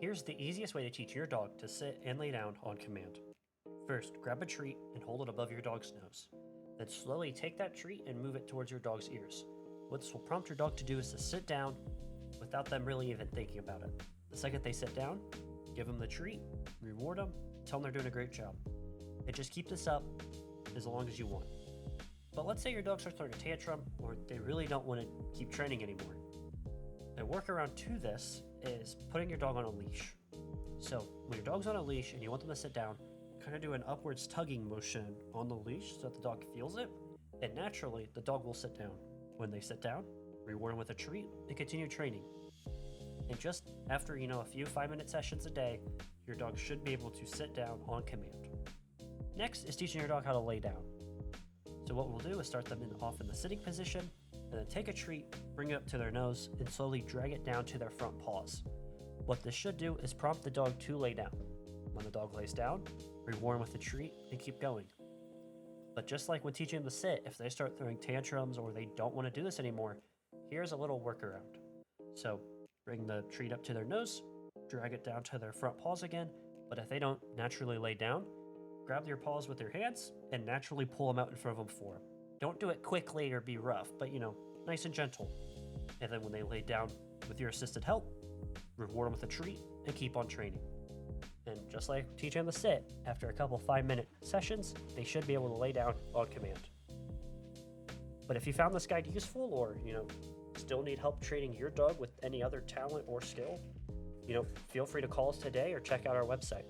Here's the easiest way to teach your dog to sit and lay down on command. First, grab a treat and hold it above your dog's nose. Then slowly take that treat and move it towards your dog's ears. What this will prompt your dog to do is to sit down without them really even thinking about it. The second they sit down, give them the treat, reward them, tell them they're doing a great job. And just keep this up as long as you want. But let's say your dog starts throwing a tantrum or they really don't want to keep training anymore. A workaround to this is putting your dog on a leash. So when your dog's on a leash and you want them to sit down, kind of do an upwards tugging motion on the leash so that the dog feels it, and naturally the dog will sit down. When they sit down, reward them with a treat and continue training. And just after a few 5-minute sessions a day, your dog should be able to sit down on command. Next is teaching your dog how to lay down. So what we'll do is start them off in the sitting position, and then take a treat, bring it up to their nose, and slowly drag it down to their front paws. What this should do is prompt the dog to lay down. When the dog lays down, reward them with a treat and keep going. But just like when teaching them to sit, if they start throwing tantrums or they don't want to do this anymore, here's a little workaround. So bring the treat up to their nose, drag it down to their front paws again, but if they don't naturally lay down, grab your paws with your hands and naturally pull them out in front of them for them. Don't do it quickly or be rough, but nice and gentle. And then when they lay down with your assisted help, reward them with a treat and keep on training. And just like teaching them to sit, after a couple 5-minute sessions, they should be able to lay down on command. But if you found this guide useful or, still need help training your dog with any other talent or skill, feel free to call us today or check out our website.